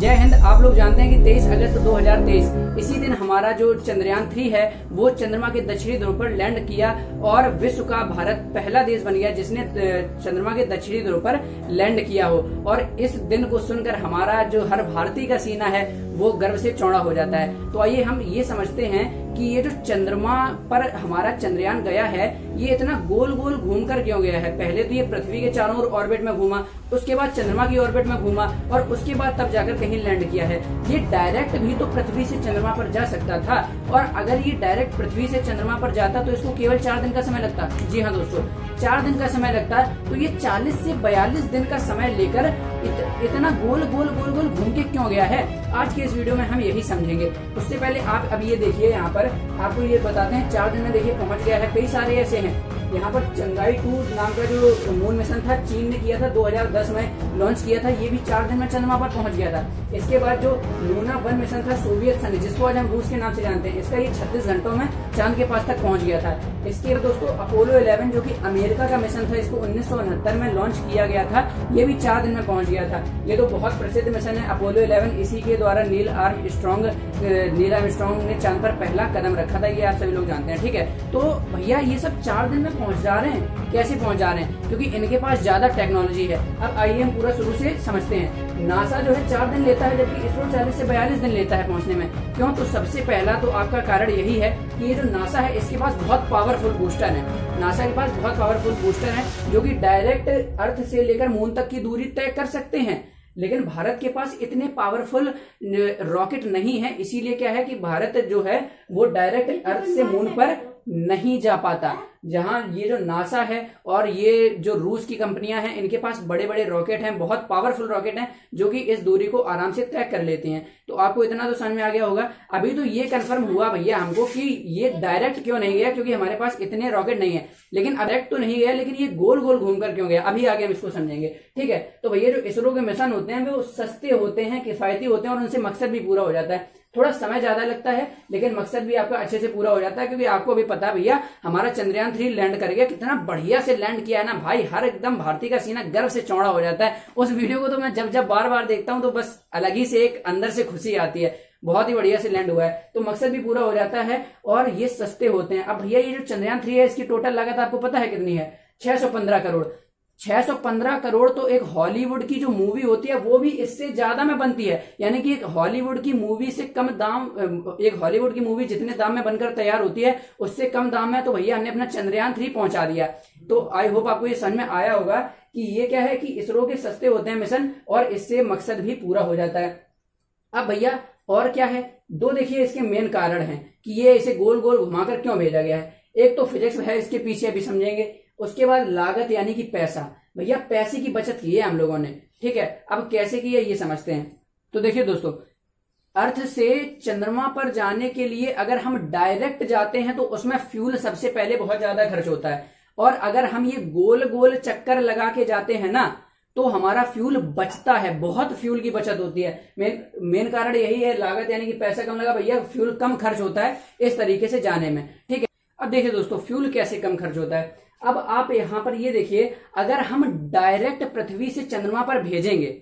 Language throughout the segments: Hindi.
जय हिंद। आप लोग जानते हैं कि 23 अगस्त 2023 इसी दिन हमारा जो चंद्रयान 3 है वो चंद्रमा के दक्षिणी ध्रुव पर लैंड किया और विश्व का भारत पहला देश बन गया जिसने चंद्रमा के दक्षिणी ध्रुव पर लैंड किया हो। और इस दिन को सुनकर हमारा जो हर भारतीय का सीना है वो गर्व से चौड़ा हो जाता है। तो आइए हम ये समझते हैं कि ये जो चंद्रमा पर हमारा चंद्रयान गया है ये इतना गोल गोल घूमकर क्यों गया है। पहले तो ये पृथ्वी के चारों ओर ऑर्बिट में घूमा, उसके बाद चंद्रमा की ऑर्बिट में घूमा और उसके बाद तब जाकर कहीं लैंड किया है। ये डायरेक्ट भी तो पृथ्वी से चंद्रमा पर जा सकता था, और अगर ये डायरेक्ट पृथ्वी से चंद्रमा पर जाता तो इसको केवल 4 दिन का समय लगता। जी हाँ दोस्तों, 4 दिन का समय लगता है। तो ये 40 से 42 दिन का समय लेकर इतना गोल गोल गोल गोल घूम के क्यों गया है, आज के इस वीडियो में हम यही समझेंगे। उससे पहले आप अब ये देखिए, यहाँ पर आपको ये बताते हैं 4 दिन में देखिए पहुंच गया है। कई सारे ऐसे हैं यहाँ पर चंगाई 2 नाम का जो मून मिशन था चीन ने किया था, 2010 में लॉन्च किया था, ये भी 4 दिन में चंद्रमा पर पहुंच गया था। इसके बाद जो लूना 1 मिशन था सोवियत संघ, जिसको आज हम रूस के नाम से जानते हैं, इसका ये 36 घंटों में चांद के पास तक पहुंच गया था। इसके बाद दोस्तों अपोलो 11 जो कि अमेरिका का मिशन था, इसको 1969 में लॉन्च किया गया था, ये भी 4 दिन में पहुंच गया था। ये तो बहुत प्रसिद्ध मिशन है अपोलो 11, इसी के द्वारा नील आर्मस्ट्रांग ने चांद पर पहला कदम रखा था, ये आप सभी लोग जानते हैं। ठीक है, तो भैया ये सब 4 दिन में पहुंच जा रहे हैं। कैसे पहुंच जा रहे हैं? क्योंकि इनके पास ज्यादा टेक्नोलॉजी है। अब आइए हम पूरा शुरू से समझते हैं। नासा जो है 4 दिन लेता है, जबकि इसरो 40 से 42 दिन लेता है पहुंचने में। क्यों? तो सबसे पहला तो आपका कारण यही है कि ये जो नासा है इसके पास बहुत पावरफुल बूस्टर है। नासा के पास बहुत पावरफुल बूस्टर है जो कि डायरेक्ट अर्थ से लेकर मून तक की दूरी तय कर सकते हैं। लेकिन भारत के पास इतने पावरफुल रॉकेट नहीं है, इसीलिए क्या है कि भारत जो है वो डायरेक्ट अर्थ से मून पर नहीं जा पाता। जहां ये जो नासा है और ये जो रूस की कंपनियां हैं इनके पास बड़े बड़े रॉकेट हैं, बहुत पावरफुल रॉकेट हैं जो कि इस दूरी को आराम से तय कर लेते हैं। तो आपको इतना तो समझ में आ गया होगा। अभी तो ये कंफर्म हुआ भैया हमको कि ये डायरेक्ट क्यों नहीं गया, क्योंकि हमारे पास इतने रॉकेट नहीं है। लेकिन डायरेक्ट तो नहीं गया, लेकिन ये गोल गोल घूमकर क्यों गया, अभी आगे हम इसको समझेंगे। ठीक है, तो भैया जो इसरो के मिशन होते हैं वो सस्ते होते हैं, किफायती होते हैं और उनसे मकसद भी पूरा हो जाता है। थोड़ा समय ज्यादा लगता है लेकिन मकसद भी आपका अच्छे से पूरा हो जाता है। क्योंकि आपको भी पता है भैया हमारा चंद्रयान 3 लैंड कर गया, कितना बढ़िया से लैंड किया है ना भाई। हर एकदम भारतीय का सीना गर्व से चौड़ा हो जाता है। उस वीडियो को तो मैं जब जब बार बार देखता हूं तो बस अलग ही से एक अंदर से खुशी आती है। बहुत ही बढ़िया से लैंड हुआ है, तो मकसद भी पूरा हो जाता है और ये सस्ते होते हैं। अब भैया ये जो चंद्रयान 3 है इसकी टोटल लागत आपको पता है कितनी है? 615 करोड़। 615 करोड़ तो एक हॉलीवुड की जो मूवी होती है वो भी इससे ज्यादा में बनती है। यानी कि एक हॉलीवुड की मूवी से कम दाम, एक हॉलीवुड की मूवी जितने दाम में बनकर तैयार होती है उससे कम दाम में तो भैया हमने अपना चंद्रयान 3 पहुंचा दिया। तो आई होप आपको ये समझ में आया होगा कि ये क्या है कि इसरो के सस्ते होते हैं मिशन और इससे मकसद भी पूरा हो जाता है। अब भैया और क्या है, दो देखिए इसके मेन कारण हैं कि ये इसे गोल गोल घुमाकर क्यों भेजा गया है। एक तो फिजिक्स है इसके पीछे, अभी समझेंगे। उसके बाद लागत यानी कि पैसा। भैया पैसे की बचत की है हम लोगों ने। ठीक है, अब कैसे की है ये समझते हैं। तो देखिए दोस्तों, अर्थ से चंद्रमा पर जाने के लिए अगर हम डायरेक्ट जाते हैं तो उसमें फ्यूल सबसे पहले बहुत ज्यादा खर्च होता है, और अगर हम ये गोल गोल चक्कर लगा के जाते हैं ना तो हमारा फ्यूल बचता है, बहुत फ्यूल की बचत होती है। मेन कारण यही है, लागत यानी कि पैसा कम लगा भैया, फ्यूल कम खर्च होता है इस तरीके से जाने में। ठीक है, अब देखिए दोस्तों फ्यूल कैसे कम खर्च होता है। अब आप यहां पर ये देखिए, अगर हम डायरेक्ट पृथ्वी से चंद्रमा पर भेजेंगे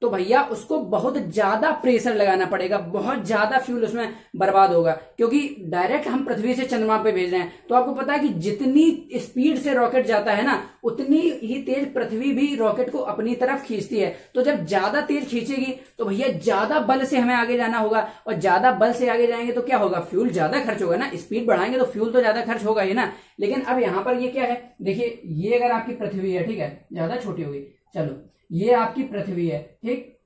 तो भैया उसको बहुत ज्यादा प्रेशर लगाना पड़ेगा, बहुत ज्यादा फ्यूल उसमें बर्बाद होगा। क्योंकि डायरेक्ट हम पृथ्वी से चंद्रमा पे भेज रहे हैं तो आपको पता है कि जितनी स्पीड से रॉकेट जाता है ना उतनी ही तेज पृथ्वी भी रॉकेट को अपनी तरफ खींचती है। तो जब ज्यादा तेज खींचेगी तो भैया ज्यादा बल से हमें आगे जाना होगा, और ज्यादा बल से आगे जाएंगे तो क्या होगा, फ्यूल ज्यादा खर्च होगा ना। स्पीड बढ़ाएंगे तो फ्यूल तो ज्यादा खर्च होगा ही ना। लेकिन अब यहाँ पर ये क्या है, देखिए ये अगर आपकी पृथ्वी है, ठीक है, ज्यादा छोटी होगी, चलो ये आपकी पृथ्वी है। ठीक,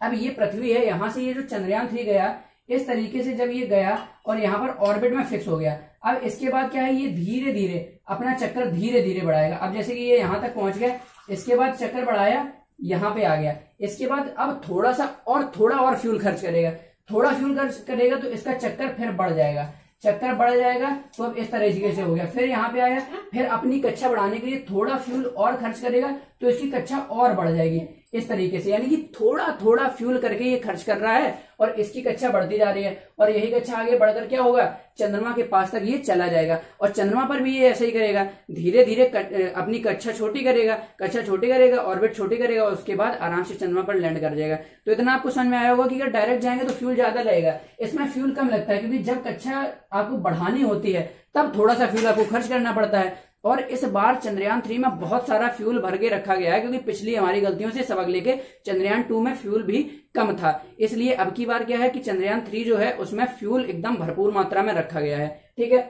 अब ये पृथ्वी है, यहां से ये जो चंद्रयान 3 गया इस तरीके से जब ये गया और यहाँ पर ऑर्बिट में फिक्स हो गया। अब इसके बाद क्या है, ये धीरे धीरे अपना चक्कर धीरे धीरे बढ़ाएगा। अब जैसे कि ये यहां तक पहुंच गया, इसके बाद चक्कर बढ़ाया, यहाँ पे आ गया। इसके बाद अब थोड़ा सा और थोड़ा और फ्यूल खर्च करेगा, थोड़ा फ्यूल खर्च करेगा तो इसका चक्कर फिर बढ़ जाएगा, चक्कर बढ़ जाएगा। तो अब इस तरीके से हो गया, फिर यहाँ पे आया, फिर अपनी कक्षा बढ़ाने के लिए थोड़ा फ्यूल और खर्च करेगा तो इसकी कक्षा और बढ़ जाएगी। इस तरीके से, यानी कि थोड़ा थोड़ा फ्यूल करके ये खर्च कर रहा है और इसकी कक्षा बढ़ती जा रही है और यही कक्षा आगे बढ़कर क्या होगा, चंद्रमा के पास तक ये चला जाएगा और चंद्रमा पर भी ये ऐसे ही करेगा, धीरे धीरे अपनी कक्षा छोटी करेगा, ऑर्बिट छोटी करेगा और उसके बाद आराम से चंद्रमा पर लैंड कर जाएगा। तो इतना आपको समझ में आया होगा कि अगर डायरेक्ट जाएंगे तो फ्यूल ज्यादा लगेगा, इसमें फ्यूल कम लगता है क्योंकि जब कक्षा आपको बढ़ानी होती है तब थोड़ा सा फ्यूल आपको खर्च करना पड़ता है। और इस बार चंद्रयान 3 में बहुत सारा फ्यूल भर के रखा गया है क्योंकि पिछली हमारी गलतियों से सबक लेके चंद्रयान 2 में फ्यूल भी कम था, इसलिए अब की बार क्या है कि चंद्रयान 3 जो है उसमें फ्यूल एकदम भरपूर मात्रा में रखा गया है। ठीक है,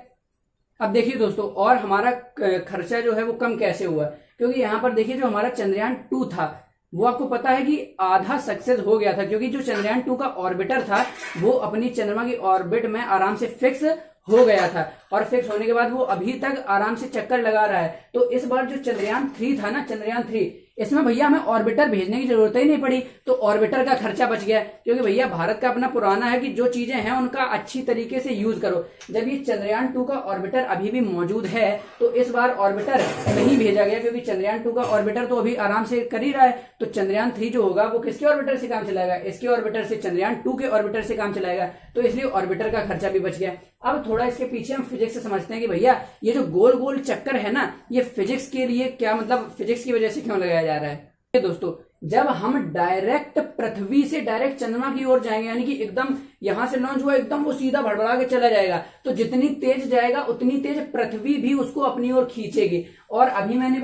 अब देखिए दोस्तों, और हमारा खर्चा जो है वो कम कैसे हुआ, क्योंकि यहाँ पर देखिए जो हमारा चंद्रयान 2 था वो आपको पता है कि आधा सक्सेस हो गया था, क्योंकि जो चंद्रयान 2 का ऑर्बिटर था वो अपनी चंद्रमा की ऑर्बिट में आराम से फिक्स हो गया था और फिक्स होने के बाद वो अभी तक आराम से चक्कर लगा रहा है। तो इस बार जो चंद्रयान 3 था ना, चंद्रयान 3, इसमें भैया हमें ऑर्बिटर भेजने की जरूरत ही नहीं पड़ी, तो ऑर्बिटर का खर्चा बच गया, क्योंकि भैया भारत का अपना पुराना है कि जो चीजें हैं उनका अच्छी तरीके से यूज करो। जब ये चंद्रयान 2 का ऑर्बिटर अभी भी मौजूद है तो इस बार ऑर्बिटर नहीं भेजा गया, क्योंकि चंद्रयान 2 का ऑर्बिटर तो अभी आराम से कर ही रहा है, तो चंद्रयान 3 जो होगा वो किसके ऑर्बिटर से काम चलाएगा, इसके ऑर्बिटर से, चंद्रयान 2 के ऑर्बिटर से काम चलाएगा, तो इसलिए ऑर्बिटर का खर्चा भी बच गया। अब थोड़ा इसके पीछे हम फिजिक्स से समझते हैं कि भैया ये जो गोल गोल चक्कर है ना, ये फिजिक्स के लिए क्या मतलब, फिजिक्स की वजह से क्यों लगाया जा रहा है। दोस्तों, जब हम डायरेक्ट पृथ्वी से डायरेक्ट चंद्रमा की ओर जाएंगे, यानी कि एकदम यहां से लॉन्च हुआ एकदम वो सीधा भड़बड़ा के चला जाएगा, तो जितनी तेज जाएगा उतनी तेज पृथ्वी भी उसको अपनी ओर खींचेगी। और अभी मैंने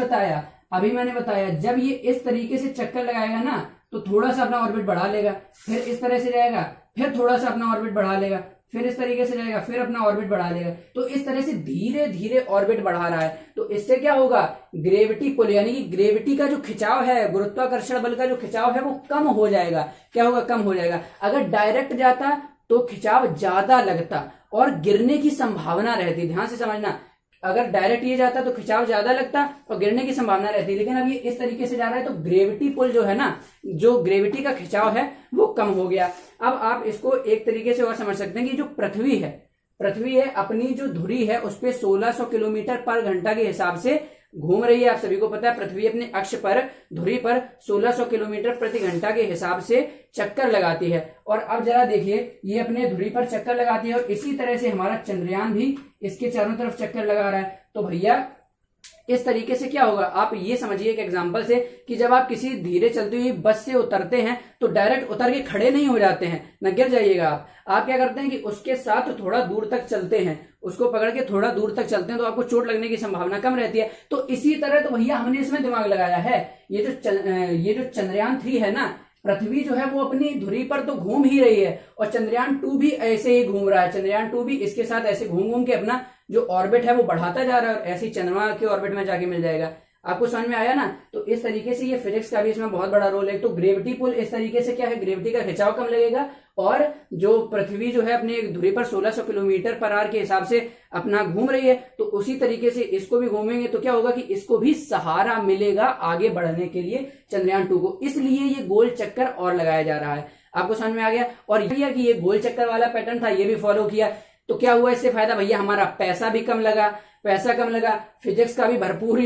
बताया जब ये इस तरीके से चक्कर लगाएगा ना तो थोड़ा सा अपना ऑर्बिट बढ़ा लेगा, फिर इस तरह से जाएगा, फिर थोड़ा सा अपना ऑर्बिट बढ़ा लेगा, फिर इस तरीके से जाएगा, फिर अपना ऑर्बिट बढ़ा लेगा, तो इस तरह से धीरे धीरे ऑर्बिट बढ़ा रहा है। तो इससे क्या होगा, ग्रेविटी पुल यानी कि ग्रेविटी का जो खिंचाव है, गुरुत्वाकर्षण बल का जो खिंचाव है वो कम हो जाएगा। क्या होगा, कम हो जाएगा। अगर डायरेक्ट जाता तो खिंचाव ज्यादा लगता और गिरने की संभावना रहती, ध्यान से समझना, अगर डायरेक्ट ये जाता तो खिंचाव ज्यादा लगता और गिरने की संभावना रहती, लेकिन अब ये इस तरीके से जा रहा है तो ग्रेविटी पुल जो है ना, जो ग्रेविटी का खिंचाव है वो कम हो गया। अब आप इसको एक तरीके से और समझ सकते हैं कि जो पृथ्वी है अपनी जो धुरी है उस पे 1600 किलोमीटर पर घंटा के हिसाब से घूम रही है। आप सभी को पता है पृथ्वी अपने अक्ष पर, धुरी पर 1600 किलोमीटर प्रति घंटा के हिसाब से चक्कर लगाती है। और अब जरा देखिए, ये अपने धुरी पर चक्कर लगाती है और इसी तरह से हमारा चंद्रयान भी इसके चारों तरफ चक्कर लगा रहा है। तो भैया इस तरीके से क्या होगा, आप ये समझिए एक एग्जांपल से कि जब आप किसी धीरे चलती हुई बस से उतरते हैं तो डायरेक्ट उतर के खड़े नहीं हो जाते हैं, न गिर जाइएगा आप क्या करते हैं कि उसके साथ थोड़ा दूर तक चलते हैं, उसको पकड़ के थोड़ा दूर तक चलते हैं तो आपको चोट लगने की संभावना कम रहती है। तो इसी तरह तो भैया हमने इसमें दिमाग लगाया है। ये जो चंद्रयान 3 है ना, पृथ्वी जो है वो अपनी धुरी पर तो घूम ही रही है और चंद्रयान 2 भी ऐसे ही घूम रहा है। चंद्रयान 2 भी इसके साथ ऐसे घूम घूम के अपना जो ऑर्बिट है वो बढ़ाता जा रहा है और ऐसे ही चंद्रमा के ऑर्बिट में जाके मिल जाएगा। आपको समझ में आया ना। तो इस तरीके से ये फिजिक्स का भी इसमें बहुत बड़ा रोल है। तो ग्रेविटी पुल इस तरीके से क्या है, ग्रेविटी का खिंचाव कम लगेगा और जो पृथ्वी जो है अपने धुरी पर 1600 किलोमीटर पर आवर के हिसाब से अपना घूम रही है, तो उसी तरीके से इसको भी घूमेंगे तो क्या होगा कि इसको भी सहारा मिलेगा आगे बढ़ने के लिए चंद्रयान 2 को। इसलिए ये गोल चक्कर और लगाया जा रहा है। आपको समझ में आ गया। और यह कि ये गोल चक्कर वाला पैटर्न था, ये भी फॉलो किया तो क्या हुआ इससे फायदा भैया, हमारा पैसा भी कम लगा, फिजिक्स का भी भरपूर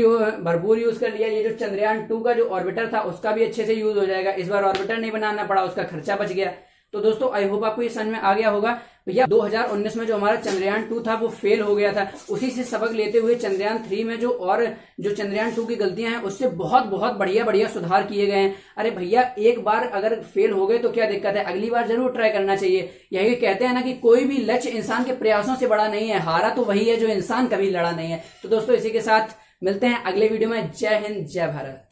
यूज कर लिया। ये जो चंद्रयान 2 का जो ऑर्बिटर था उसका भी अच्छे से यूज हो जाएगा। इस बार ऑर्बिटर नहीं बनाना पड़ा, उसका खर्चा बच गया। तो दोस्तों आई होप आपको ये समझ में आ गया होगा। भैया 2019 में जो हमारा चंद्रयान 2 था वो फेल हो गया था, उसी से सबक लेते हुए चंद्रयान 3 में जो चंद्रयान 2 की गलतियां हैं उससे बहुत बहुत बढ़िया सुधार किए गए हैं। अरे भैया एक बार अगर फेल हो गए तो क्या दिक्कत है, अगली बार जरूर ट्राई करना चाहिए। यही कहते हैं ना कि कोई भी लक्ष्य इंसान के प्रयासों से बड़ा नहीं है, हारा तो वही है जो इंसान कभी लड़ा नहीं है। तो दोस्तों इसी के साथ मिलते हैं अगले वीडियो में। जय हिंद, जय भारत।